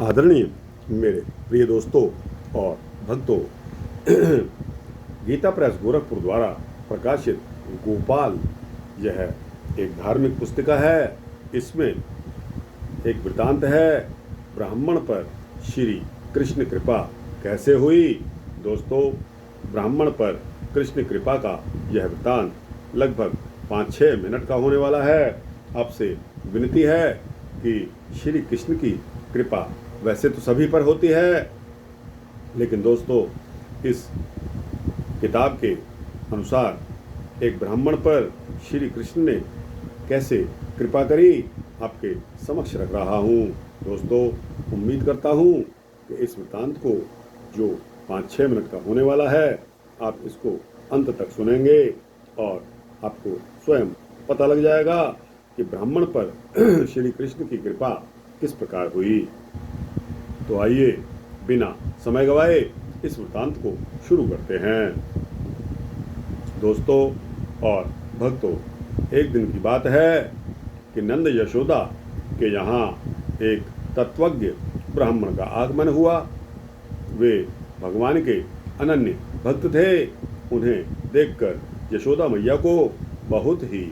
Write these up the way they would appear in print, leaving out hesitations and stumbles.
आदरणीय मेरे प्रिय दोस्तों और भक्तों, गीता प्रेस गोरखपुर द्वारा प्रकाशित गोपाल यह एक धार्मिक पुस्तिका है। इसमें एक वृतांत है, ब्राह्मण पर श्री कृष्ण कृपा कैसे हुई। दोस्तों, ब्राह्मण पर कृष्ण कृपा का यह वृतांत लगभग 5-6 मिनट का होने वाला है। आपसे विनती है कि श्री कृष्ण की कृपा वैसे तो सभी पर होती है, लेकिन दोस्तों इस किताब के अनुसार एक ब्राह्मण पर श्री कृष्ण ने कैसे कृपा करी आपके समक्ष रख रहा हूँ। दोस्तों, उम्मीद करता हूँ कि इस वृत्तांत को जो 5-6 मिनट का होने वाला है, आप इसको अंत तक सुनेंगे और आपको स्वयं पता लग जाएगा कि ब्राह्मण पर श्री कृष्ण की कृपा किस प्रकार हुई। तो आइए बिना समय गवाए इस वृत्तांत को शुरू करते हैं। दोस्तों और भक्तों, एक दिन की बात है कि नंद यशोदा के यहाँ एक तत्वज्ञ ब्राह्मण का आगमन हुआ। वे भगवान के अनन्य भक्त थे। उन्हें देखकर यशोदा मैया को बहुत ही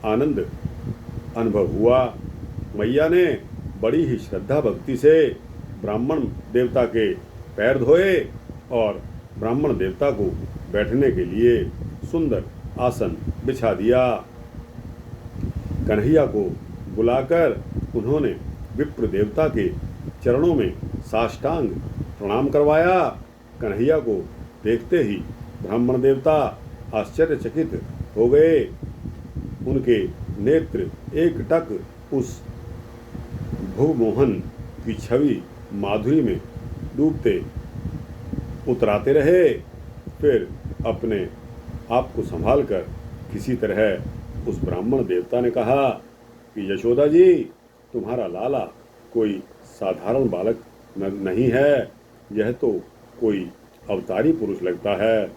आनंद अनुभव हुआ। मैया ने बड़ी ही श्रद्धा भक्ति से ब्राह्मण देवता के पैर धोए और ब्राह्मण देवता को बैठने के लिए सुंदर आसन बिछा दिया। कन्हैया को बुलाकर उन्होंने विप्र देवता के चरणों में साष्टांग प्रणाम करवाया। कन्हैया को देखते ही ब्राह्मण देवता आश्चर्यचकित हो गए। उनके नेत्र एकटक उस भुवमोहन की छवि माधुरी में डूबते उतराते रहे। फिर अपने आप को संभालकर किसी तरह उस ब्राह्मण देवता ने कहा कि यशोदा जी, तुम्हारा लाला कोई साधारण बालक नहीं है, यह तो कोई अवतारी पुरुष लगता है।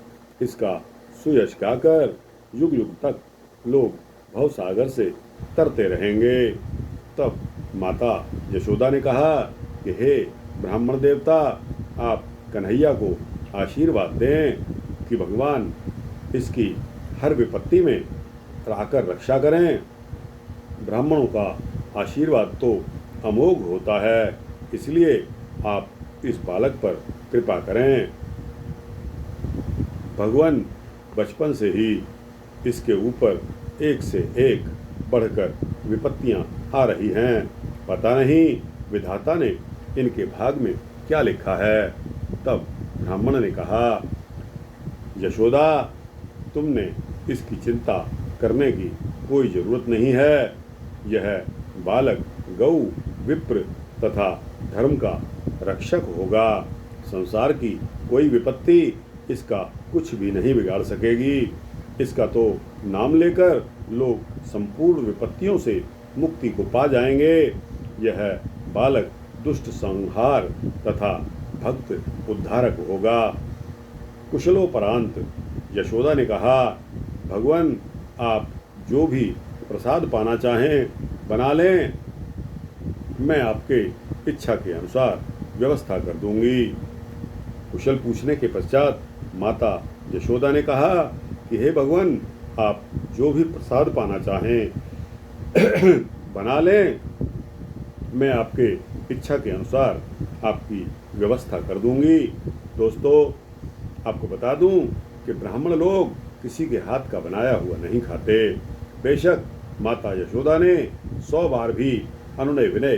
इसका सुयश गाकर युग युग तक लोग भवसागर से तरते रहेंगे। तब माता यशोदा ने कहा कि हे ब्राह्मण देवता, आप कन्हैया को आशीर्वाद दें कि भगवान इसकी हर विपत्ति में आकर रक्षा करें। ब्राह्मणों का आशीर्वाद तो अमोघ होता है, इसलिए आप इस बालक पर कृपा करें। भगवान बचपन से ही इसके ऊपर एक से एक बढ़कर विपत्तियां आ रही हैं। पता नहीं विधाता ने इनके भाग में क्या लिखा है। तब ब्राह्मण ने कहा, यशोदा, तुमने इसकी चिंता करने की कोई जरूरत नहीं है। यह बालक गौ, विप्र तथा धर्म का रक्षक होगा। संसार की कोई विपत्ति इसका कुछ भी नहीं बिगाड़ सकेगी। इसका तो नाम लेकर लोग संपूर्ण विपत्तियों से मुक्ति को पा जाएंगे। यह बालक दुष्ट संहार तथा भक्त उद्धारक होगा। कुशलोपरांत यशोदा ने कहा, भगवान, आप जो भी प्रसाद पाना चाहें बना लें, मैं आपके इच्छा के अनुसार व्यवस्था कर दूंगी। कुशल पूछने के पश्चात माता यशोदा ने कहा कि हे भगवान, आप जो भी प्रसाद पाना चाहें बना लें, मैं आपके इच्छा के अनुसार आपकी व्यवस्था कर दूंगी। दोस्तों, आपको बता दूं कि ब्राह्मण लोग किसी के हाथ का बनाया हुआ नहीं खाते। बेशक माता यशोदा ने 100 बार भी अनुनय विनय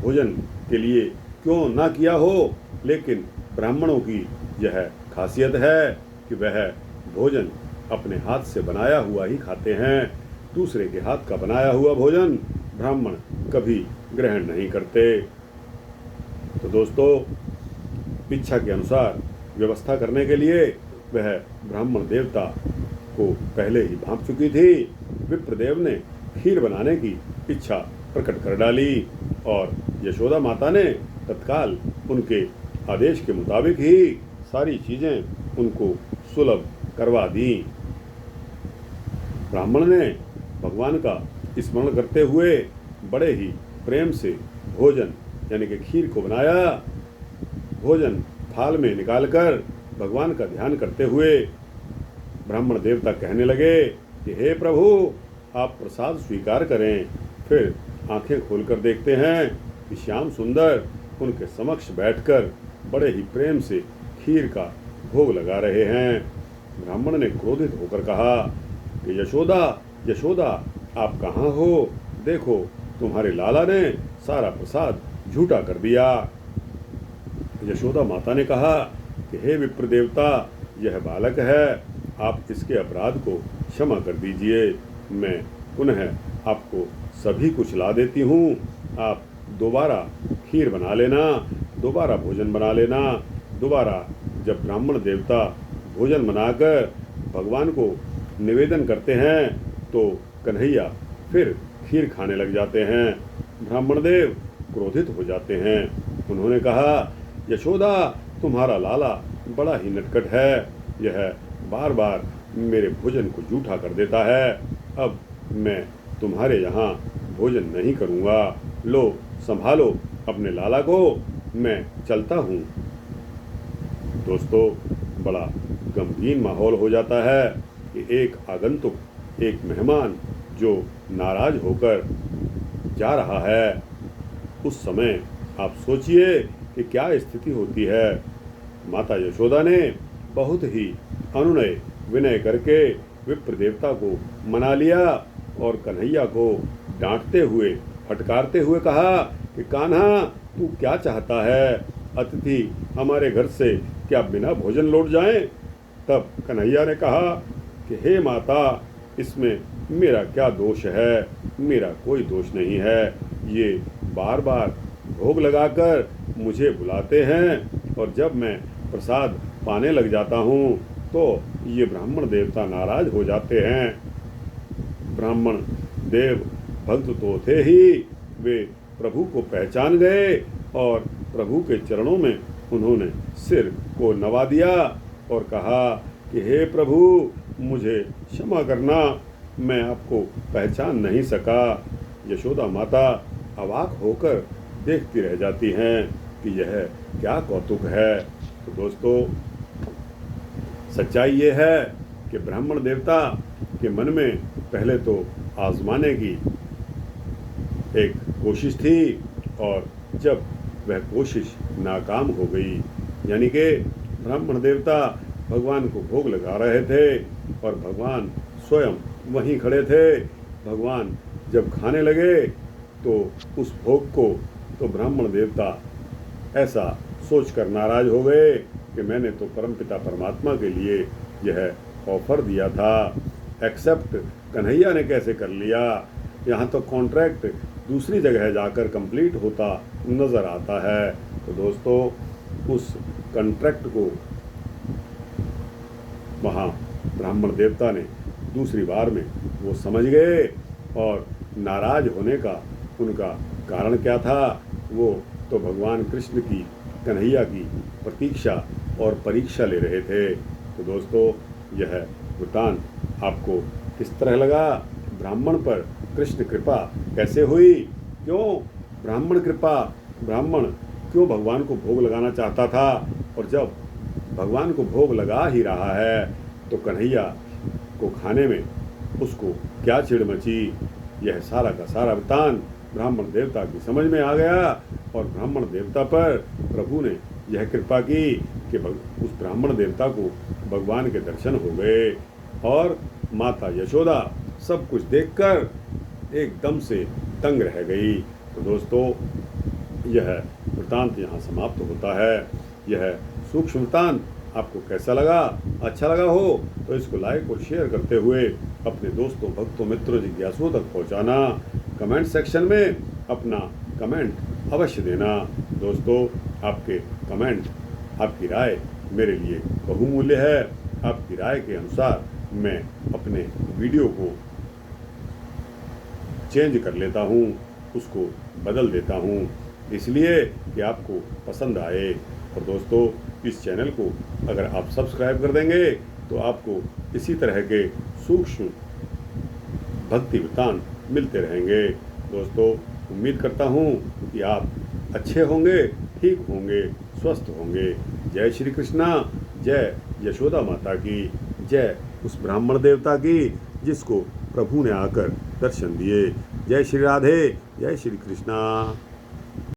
भोजन के लिए क्यों ना किया हो, लेकिन ब्राह्मणों की यह खासियत है कि वह भोजन अपने हाथ से बनाया हुआ ही खाते हैं। दूसरे के हाथ का बनाया हुआ भोजन ब्राह्मण कभी ग्रहण नहीं करते। तो दोस्तों, इच्छा के अनुसार व्यवस्था करने के लिए वह ब्राह्मण देवता को पहले ही भांप चुकी थी। विप्रदेव ने खीर बनाने की इच्छा प्रकट कर डाली और यशोदा माता ने तत्काल उनके आदेश के मुताबिक ही सारी चीजें उनको सुलभ करवा दी। ब्राह्मण ने भगवान का स्मरण करते हुए बड़े ही प्रेम से भोजन यानी कि खीर को बनाया, भोजन थाल में निकालकर भगवान का ध्यान करते हुए ब्राह्मण देवता कहने लगे कि हे प्रभु, आप प्रसाद स्वीकार करें। फिर आंखें खोलकर देखते हैं कि श्याम सुंदर उनके समक्ष बैठकर बड़े ही प्रेम से खीर का भोग लगा रहे हैं। ब्राह्मण ने क्रोधित होकर कहा कि यशोदा, यशोदा, आप कहाँ हो? देखो, तुम्हारे लाला ने सारा प्रसाद झूठा कर दिया। यशोदा माता ने कहा कि हे विप्र देवता, यह बालक है, आप इसके अपराध को क्षमा कर दीजिए। मैं पुनः आपको सभी कुछ ला देती हूँ। आप दोबारा खीर बना लेना, दोबारा भोजन बना लेना। दोबारा जब ब्राह्मण देवता भोजन बनाकर भगवान को निवेदन करते हैं तो कन्हैया फिर खीर खाने लग जाते हैं। ब्राह्मण देव क्रोधित हो जाते हैं। उन्होंने कहा, यशोदा, तुम्हारा लाला बड़ा ही नटखट है। यह बार बार मेरे भोजन को जूठा कर देता है। अब मैं तुम्हारे यहाँ भोजन नहीं करूँगा। लो, संभालो अपने लाला को, मैं चलता हूँ। दोस्तों, बड़ा गंभीर माहौल हो जाता है कि एक आगंतुक, एक मेहमान जो नाराज होकर जा रहा है, उस समय आप सोचिए कि क्या स्थिति होती है। माता यशोदा ने बहुत ही अनुनय विनय करके विप्र देवता को मना लिया और कन्हैया को डांटते हुए, फटकारते हुए कहा कि कान्हा, तू क्या चाहता है? अतिथि हमारे घर से क्या बिना भोजन लौट जाएं? तब कन्हैया ने कहा कि हे माता, इसमें मेरा क्या दोष है? मेरा कोई दोष नहीं है। ये बार बार भोग लगाकर मुझे बुलाते हैं और जब मैं प्रसाद पाने लग जाता हूँ तो ये ब्राह्मण देवता नाराज हो जाते हैं। ब्राह्मण देव भक्त तो थे ही, वे प्रभु को पहचान गए और प्रभु के चरणों में उन्होंने सिर को नवा दिया और कहा कि हे प्रभु, मुझे क्षमा करना, मैं आपको पहचान नहीं सका। यशोदा माता अवाक होकर देखती रह जाती हैं कि यह क्या कौतुक है। तो दोस्तों, सच्चाई ये है कि ब्राह्मण देवता के मन में पहले तो आजमाने की एक कोशिश थी और जब वह कोशिश नाकाम हो गई, यानी कि ब्राह्मण देवता भगवान को भोग लगा रहे थे और भगवान स्वयं वहीं खड़े थे। भगवान जब खाने लगे तो उस भोग को तो ब्राह्मण देवता ऐसा सोचकर नाराज हो गए कि मैंने तो परमपिता परमात्मा के लिए यह ऑफर दिया था, एक्सेप्ट कन्हैया ने कैसे कर लिया? यहाँ तो कॉन्ट्रैक्ट दूसरी जगह जाकर कंप्लीट होता नज़र आता है। तो दोस्तों, उस कॉन्ट्रैक्ट को वहाँ ब्राह्मण देवता ने दूसरी बार में वो समझ गए और नाराज होने का उनका कारण क्या था? वो तो भगवान कृष्ण की, कन्हैया की प्रतीक्षा और परीक्षा ले रहे थे। तो दोस्तों, यह वृत्तांत आपको किस तरह लगा? ब्राह्मण पर कृष्ण कृपा कैसे हुई? क्यों ब्राह्मण कृपा? ब्राह्मण क्यों भगवान को भोग लगाना चाहता था? और जब भगवान को भोग लगा ही रहा है तो कन्हैया को खाने में उसको क्या चिढ़ मची? यह सारा का सारा वृत्तांत ब्राह्मण देवता की समझ में आ गया और ब्राह्मण देवता पर प्रभु ने यह कृपा की कि उस ब्राह्मण देवता को भगवान के दर्शन हो गए और माता यशोदा सब कुछ देखकर एकदम से दंग रह गई। तो दोस्तों, यह वृत्तांत यहाँ समाप्त होता है। यह सूक्ष्म वृत्तांत आपको कैसा लगा? अच्छा लगा हो तो इसको लाइक और शेयर करते हुए अपने दोस्तों, भक्तों, मित्रों, जिज्ञासुओं तक पहुँचाना। कमेंट सेक्शन में अपना कमेंट अवश्य देना। दोस्तों, आपके कमेंट, आपकी राय मेरे लिए बहुमूल्य है। आपकी राय के अनुसार मैं अपने वीडियो को चेंज कर लेता हूँ, उसको बदल देता हूँ, इसलिए कि आपको पसंद आए। और दोस्तों, इस चैनल को अगर आप सब्सक्राइब कर देंगे तो आपको इसी तरह के सूक्ष्म भक्ति वृत्तांत मिलते रहेंगे। दोस्तों, उम्मीद करता हूँ कि आप अच्छे होंगे, ठीक होंगे, स्वस्थ होंगे। जय श्री कृष्णा। जय यशोदा माता की। जय उस ब्राह्मण देवता की जिसको प्रभु ने आकर दर्शन दिए। जय श्री राधे। जय श्री कृष्णा।